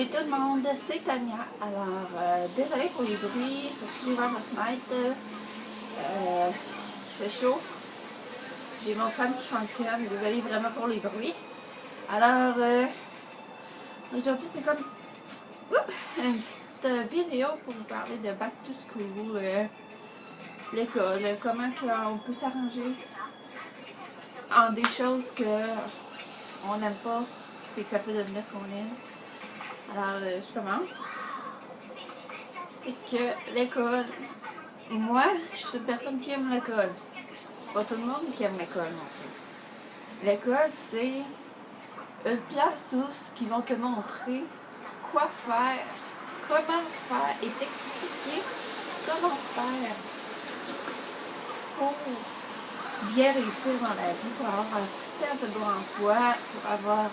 Salut tout le monde, c'est Tania. Alors, désolée pour les bruits, parce que j'ai ouvert ma fenêtre. Il fait chaud. J'ai mon fan qui fonctionne, désolée vraiment pour les bruits. Alors, aujourd'hui c'est comme une petite vidéo pour vous parler de Back to School, l'école, comment on peut s'arranger en des choses qu'on n'aime pas et que ça peut devenir qu'on aime. Alors, je commence. C'est que l'école, moi, je suis une personne qui aime l'école. C'est pas tout le monde qui aime l'école non plus. L'école, c'est une place où ils vont te montrer quoi faire, comment faire et t'expliquer comment faire pour bien réussir dans la vie, pour avoir un super bon emploi, pour avoir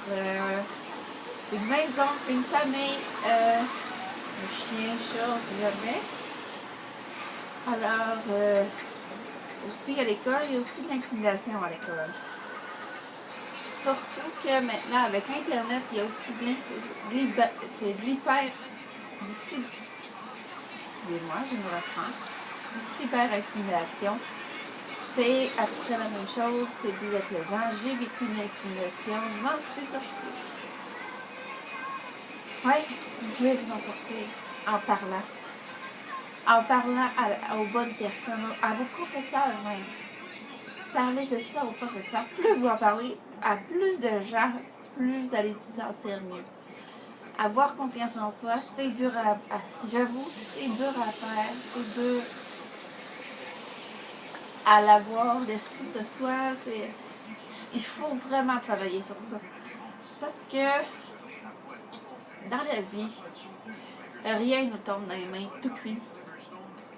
une maison, une famille, un chien, chat, jamais. Alors, aussi à l'école, il y a aussi de l'intimidation à l'école. Surtout que maintenant, avec Internet, il y a aussi de excusez-moi, je me reprends, du cyber-intimidation. C'est à peu près la même chose, c'est déplaisant. J'ai vécu une intimidation, je m'en suis sortie. Oui, vous pouvez vous en sortir en parlant. En parlant aux bonnes personnes, à vos professeurs même. Parlez de ça aux professeurs. Plus vous en parlez à plus de gens, plus vous allez vous sentir mieux. Avoir confiance en soi, c'est dur j'avoue, c'est dur à faire, c'est dur à l'avoir, l'estime de soi, il faut vraiment travailler sur ça. Parce que dans la vie, rien ne nous tombe dans les mains tout cuit.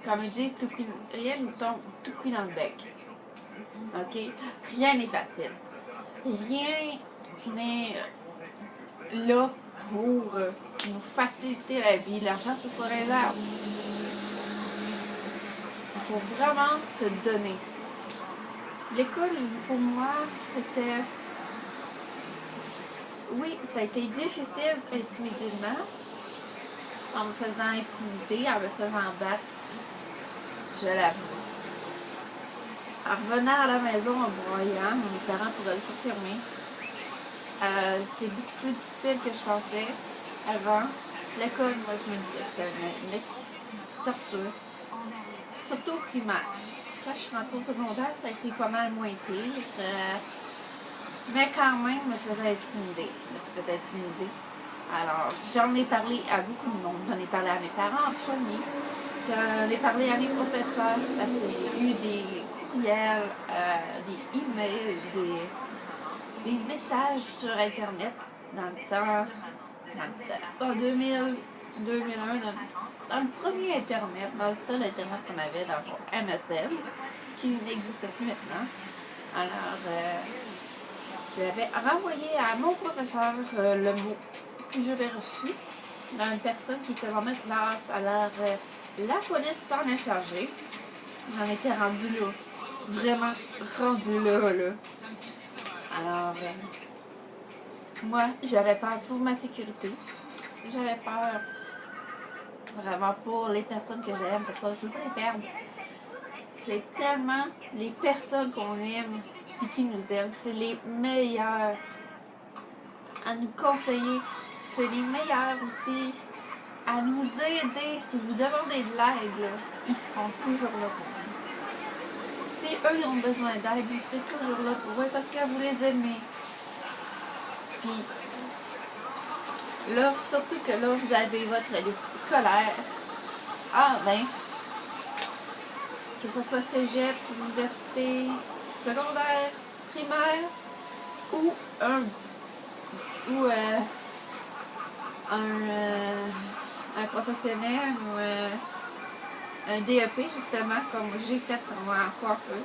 Comme ils disent, tout cuit, rien ne nous tombe tout cuit dans le bec. OK? Rien n'est facile. Rien n'est là pour nous faciliter la vie. L'argent, c'est sur les arbres. Il faut vraiment se donner. L'école, pour moi, c'était... Oui, ça a été difficile intimidément, en me faisant intimider, en me faisant battre. Je l'avoue. En revenant à la maison en broyant, mes parents pourraient le confirmer. C'est beaucoup plus difficile que je pensais avant. L'école, moi, je me disais que c'était une torture. Surtout au primaire. Quand je suis rentrée au secondaire, ça a été pas mal moins pire. Mais quand même, je me faisais intimider. Je me suis fait intimider. Alors, j'en ai parlé à beaucoup de monde. J'en ai parlé à mes parents en premier. J'en ai parlé à mes professeurs parce que j'ai eu des courriels, des emails, des messages sur Internet dans le temps, en 2000, 2001, dans le premier Internet, dans le seul Internet qu'on avait dans son MSN, qui n'existe plus maintenant. Alors, j'avais renvoyé à mon professeur le mot que j'avais reçu dans une personne qui était dans ma classe. Alors, la police s'en est chargée. J'en étais rendue là. Vraiment rendue là. Alors, moi, j'avais peur pour ma sécurité. J'avais peur vraiment pour les personnes que j'aime, parce que je ne veux pas les perdre. C'est tellement les personnes qu'on aime et qui nous aiment. C'est les meilleurs à nous conseiller. C'est les meilleurs aussi à nous aider. Si vous demandez de l'aide, ils seront toujours là pour vous. Si eux ont besoin d'aide, ils seront toujours là pour eux parce que vous les aimez. Puis là, surtout que là, vous avez votre liste scolaire. Ah ben, que ce soit cégep, université, secondaire, primaire ou un professionnel ou un DEP justement comme j'ai fait pour moi en coiffeur.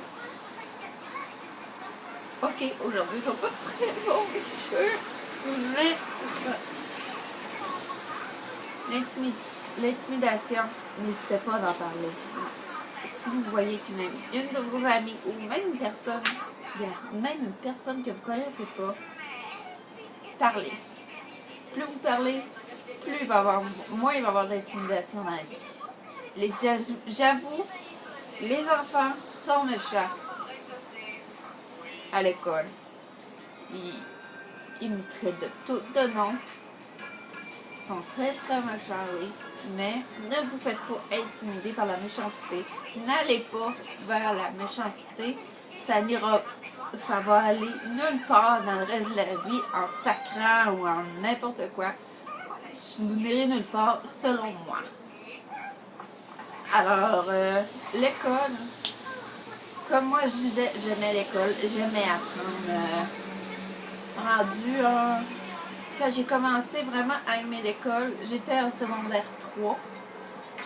Ok, aujourd'hui ils sont pas très beaux mes cheveux, mais l'intimidation, n'hésitez pas d'en parler. Si vous voyez qu'une de vos amies ou même une personne que vous ne connaissez pas, parlez. Plus vous parlez, plus il va y avoir, moins il va y avoir d'intimidation dans la vie. J'avoue, les enfants sont méchants à l'école. Ils nous traitent de tout, de nom. Ils sont très très méchants, oui. Mais ne vous faites pas intimider par la méchanceté. N'allez pas vers la méchanceté. Ça va aller nulle part dans le reste de la vie en sacrant ou en n'importe quoi. Vous n'irez nulle part, selon moi. Alors, l'école, comme moi je disais, j'aimais l'école, j'aimais apprendre. Quand j'ai commencé vraiment à aimer l'école, j'étais en secondaire 3.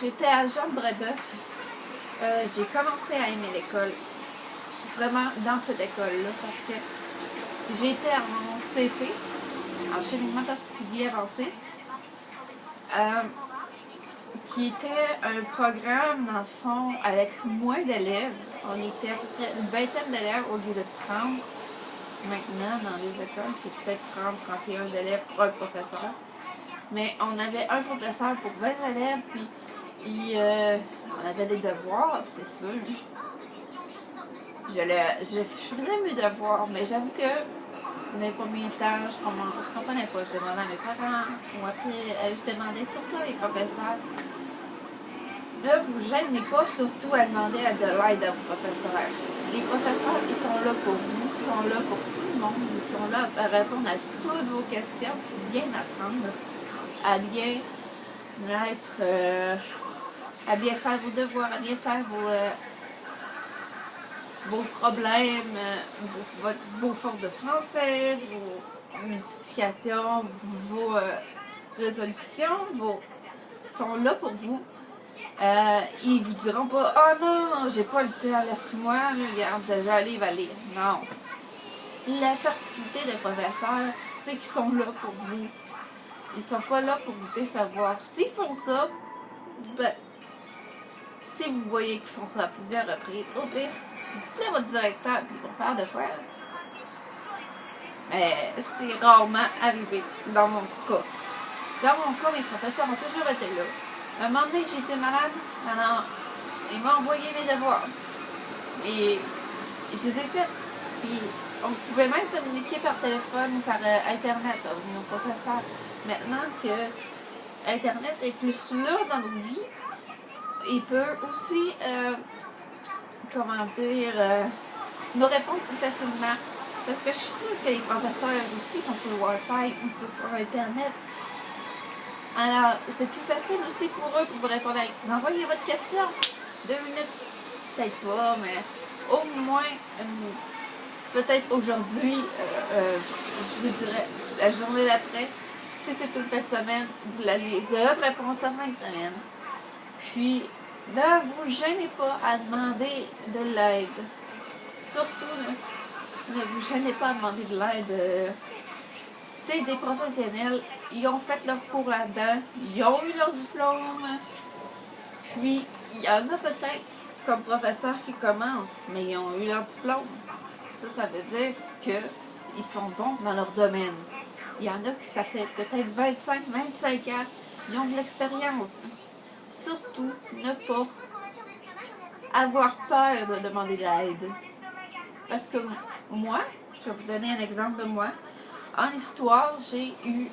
J'étais à Jean Brébeuf. J'ai commencé à aimer l'école, vraiment dans cette école-là, parce que j'étais en CP, en cheminement particulier avancé, qui était un programme, dans le fond, avec moins d'élèves. On était à peu près une vingtaine d'élèves au lieu de 30. Maintenant, dans les écoles, c'est peut-être 30-31 élèves pour un professeur. Mais on avait un professeur pour 20 élèves, puis on avait des devoirs, c'est sûr. Je faisais mes devoirs, mais j'avoue que mes premiers temps, je comprenais pas. Je demandais à mes parents, ou après, je demandais surtout à mes professeurs. Ne vous gênez pas, surtout à demander de l'aide à vos professeurs. Les professeurs, ils sont là pour vous, ils sont là pour tout le monde, ils sont là à répondre à toutes vos questions, bien apprendre, à bien à bien faire vos devoirs, à bien faire vos problèmes, vos formes de français, vos multiplications, vos résolutions, ils sont là pour vous. Ils vous diront pas « Ah oh non, j'ai pas le temps, laisse-moi, regarde, j'ai un livre à lire. » Non. La particularité des professeurs, c'est qu'ils sont là pour vous. Ils sont pas là pour vous décevoir. S'ils font ça, ben, si vous voyez qu'ils font ça à plusieurs reprises, au pire, dites-le à votre directeur, puis pour faire de quoi. Mais c'est rarement arrivé dans mon cas. Dans mon cas, mes professeurs ont toujours été là. À un moment donné que j'étais malade, alors ils m'ont envoyé mes devoirs. Et je les ai faits. Puis on pouvait même communiquer par téléphone, par Internet, avec nos professeurs. Maintenant que Internet est plus là dans nos vies, il peut aussi, nous répondre plus facilement. Parce que je suis sûre que les professeurs aussi sont sur le Wi-Fi ou sur Internet. Alors, c'est plus facile aussi pour eux pour vous répondre avec « Envoyez votre question. 2 minutes, peut-être pas, mais au moins, peut-être aujourd'hui, je vous dirais, la journée d'après, si c'est une fin de semaine, vous avez votre réponse en fin de semaine. Puis, ne vous gênez pas à demander de l'aide. Surtout, ne vous gênez pas à demander de l'aide. C'est des professionnels, ils ont fait leur cours là-dedans, ils ont eu leur diplôme. Puis, il y en a peut-être comme professeurs qui commencent, mais ils ont eu leur diplôme. Ça veut dire qu'ils sont bons dans leur domaine. Il y en a qui, ça fait peut-être 25 ans, ils ont de l'expérience. Surtout, ne pas avoir peur de demander de l'aide. Parce que moi, je vais vous donner un exemple de moi. En histoire, j'ai eu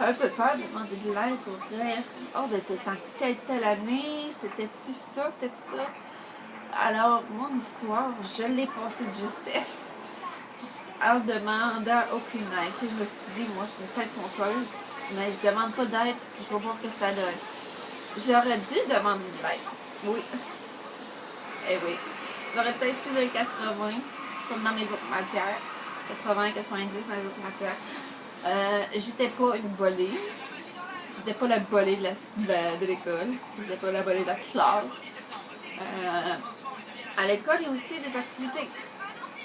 un peu peur de demander de l'aide pour dire « Oh, ben t'es en telle année, c'était-tu ça, c'était-tu ça? » Alors, mon histoire, je l'ai passée de justesse en demandant aucune aide. Tu sais, je me suis dit, moi, je suis peut-être fonceuse, mais je demande pas d'aide, je vais voir ce que ça donne. J'aurais dû demander de l'aide. Oui. Eh oui. J'aurais peut-être pu les 80, comme dans mes autres matières. 80, 90 dans les autres matières. J'étais pas une bolée. J'étais pas la bolée de l'école. J'étais pas la bolée de la classe. À l'école, il y a aussi des activités.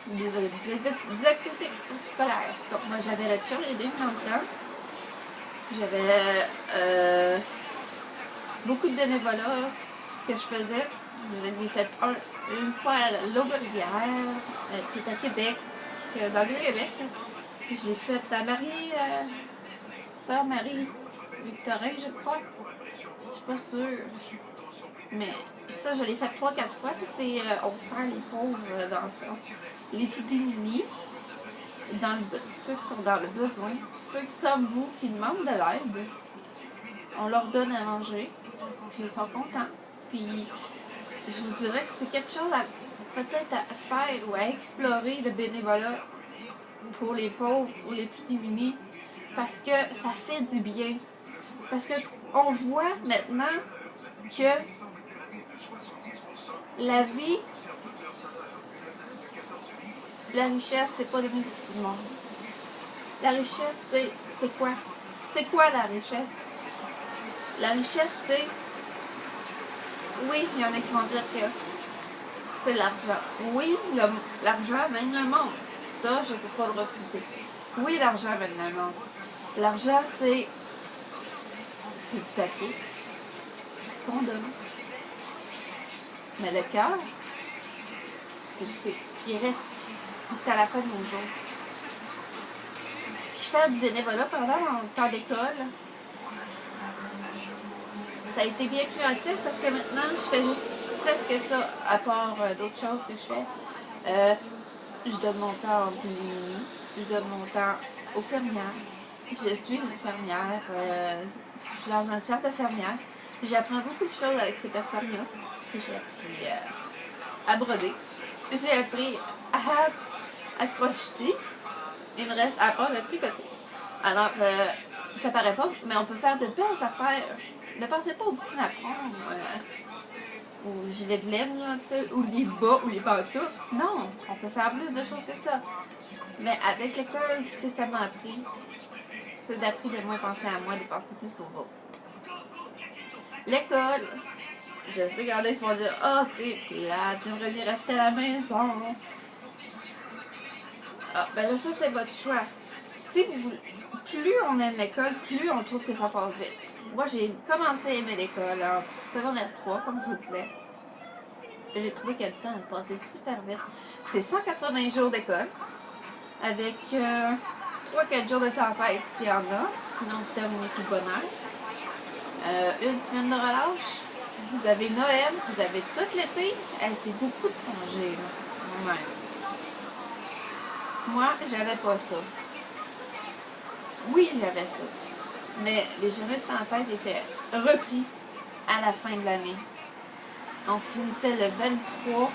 Des activités scolaires. Donc, moi, j'avais le cheerleading dans le temps. J'avais beaucoup de bénévolat que je faisais. Je l'ai fait une fois à l'Aube-Rivière, qui est à Québec, dans le Québec. J'ai fait à Marie, Sœur Marie, Victorin, je crois. Je suis pas sûre. Mais ça, je l'ai fait 3-4 fois. Ça, c'est on sert les pauvres dans le fond. Les plus démunis, ceux qui sont dans le besoin, ceux comme vous qui demandent de l'aide. On leur donne à manger. Puis ils sont contents. Puis je vous dirais que c'est quelque chose à peut-être à faire ou à explorer le bénévolat pour les pauvres ou les plus démunis. Parce que ça fait du bien. Parce que on voit maintenant que la vie, la richesse, c'est pas donné pour tout le monde. La richesse, c'est quoi? C'est quoi la richesse? La richesse, c'est... Oui, il y en a qui vont dire que c'est l'argent. Oui, l'argent mène le monde. Ça, je ne peux pas le refuser. Oui, l'argent mène le monde. L'argent, c'est du papier qu'on donne. Mais le cœur, c'est ce qui reste jusqu'à la fin de nos jours. Puis faire du bénévolat pendant mon temps d'école, ça a été bien créatif parce que maintenant, je fais juste presque ça, à part d'autres choses que je fais. Je donne mon temps en Boulimie, je donne mon temps aux fermières. Je suis une fermière, je suis dans un cercle de fermières. J'apprends beaucoup de choses avec ces personnes-là. J'ai appris à broder. J'ai appris à crocheter. Il me reste à apprendre à tricoter. Alors, ça paraît pas, mais on peut faire de belles affaires. Ne pensez pas aux petits napperons, aux gilets de laine, là, ou les bas, ou les pantoufles. Non, on peut faire plus de choses que ça. Mais avec l'école, ce que ça m'a appris, c'est d'appris de moins penser à moi, de penser plus aux autres. L'école, je sais qu'il y en a qui vont dire « Ah, oh, c'est plate, j'aimerais bien rester à la maison. » Ah, ben là, ça, c'est votre choix. Si vous, plus on aime l'école, plus on trouve que ça passe vite. Moi, j'ai commencé à aimer l'école en secondaire 3, comme je vous disais. J'ai trouvé que le temps a passé super vite. C'est 180 jours d'école, avec 3-4 jours de tempête s'il y en a, sinon vous terminez tout le bonheur. Une semaine de relâche, vous avez Noël, vous avez tout l'été. C'est beaucoup de congés, là. Ouais. Moi, j'avais pas ça. Oui, j'avais ça. Mais les journées de tempête étaient repris à la fin de l'année. On finissait le 23,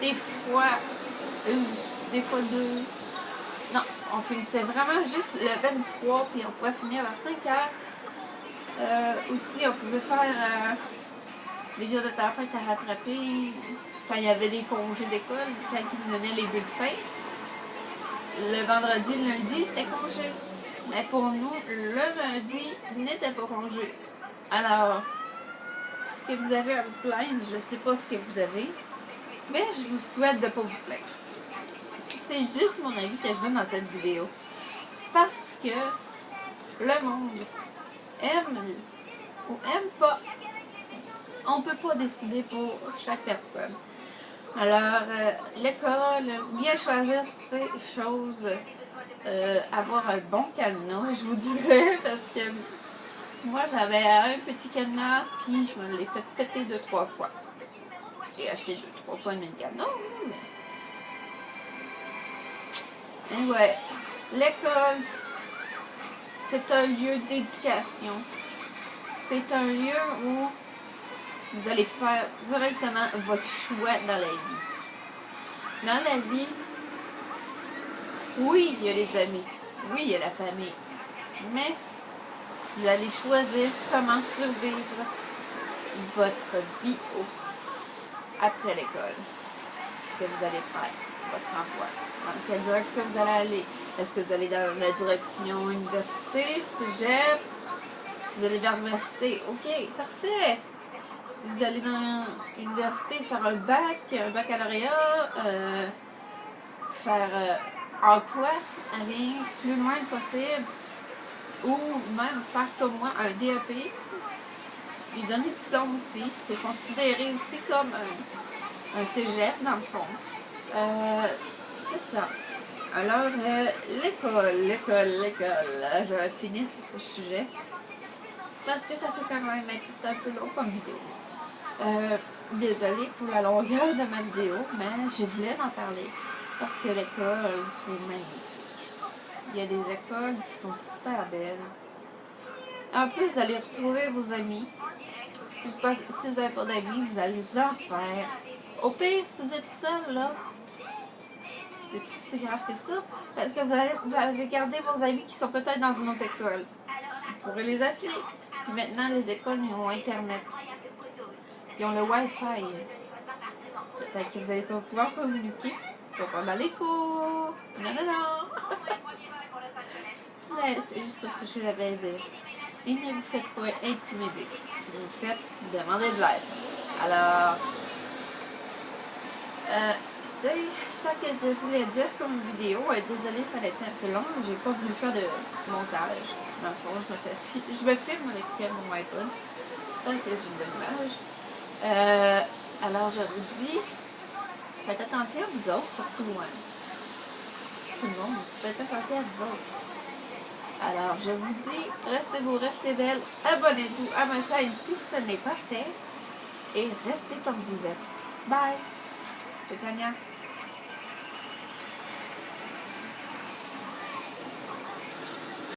des fois une, des fois deux. Non, on finissait vraiment juste le 23, puis on pouvait finir à 5 heures. Aussi, on pouvait faire les jours de tempête à rattraper quand il y avait des congés d'école, quand ils nous donnaient les bulletins. Le vendredi, le lundi, c'était congé. Mais pour nous, le lundi n'était pas congé. Alors, ce que vous avez à vous plaindre, je ne sais pas ce que vous avez, mais je vous souhaite de ne pas vous plaindre. C'est juste mon avis que je donne dans cette vidéo. Parce que le monde aime ou aime pas. On ne peut pas décider pour chaque personne. Alors, l'école, bien choisir ces choses, avoir un bon cadenas, je vous dirais, parce que moi, j'avais un petit cadenas, puis je me l'ai fait péter 2-3 fois. J'ai acheté 2-3 fois une cadenas, mais ouais, l'école, c'est un lieu d'éducation. C'est un lieu où vous allez faire directement votre choix dans la vie. Dans la vie, oui, il y a les amis, oui, il y a la famille, mais vous allez choisir comment survivre votre vie après l'école. Ce que vous allez faire, votre emploi. Dans quelle direction vous allez aller? Est-ce que vous allez dans la direction université, cégep? Si vous allez vers l'université, ok, parfait. Si vous allez dans l'université faire un baccalauréat, faire emploi, aller plus loin possible, ou même faire comme moi un DEP, ils donnent des diplômes aussi, c'est considéré aussi comme un cégep dans le fond. C'est ça. Alors, l'école, j'avais fini sur ce sujet. Parce que ça peut quand même être c'est un peu long comme vidéo. Désolée pour la longueur de ma vidéo, mais je voulais en parler. Parce que l'école, c'est magnifique. Il y a des écoles qui sont super belles. En plus, vous allez retrouver vos amis. Si vous n'avez pas d'amis, vous allez vous en faire. Au pire, si vous êtes seul, là, c'est plus si grave que ça. Parce que vous allez garder vos amis qui sont peut-être dans une autre école. Vous pourrez les appeler. Puis maintenant, les écoles, ils ont Internet. Ils ont le Wi-Fi. Peut-être que vous allez pas pouvoir communiquer. Pas pendant les cours. Non, non, non. Mais c'est juste ça que je voulais dire. Et ne vous faites pas intimider. Si vous le faites, demandez de l'aide. Alors, c'est ça que je voulais dire comme vidéo. Désolée, ça a été un peu long. J'ai pas voulu faire de montage. Dans le fond, je me filme avec mon iPhone. J'espère que j'ai une bonne image. Alors, je vous dis, faites attention à vous autres, surtout moi. Tout le monde, faites attention à vous autres. Alors, je vous dis, restez beaux, restez belles, abonnez-vous à ma chaîne si ce n'est pas fait, et restez comme vous êtes. Bye! C'est Tania.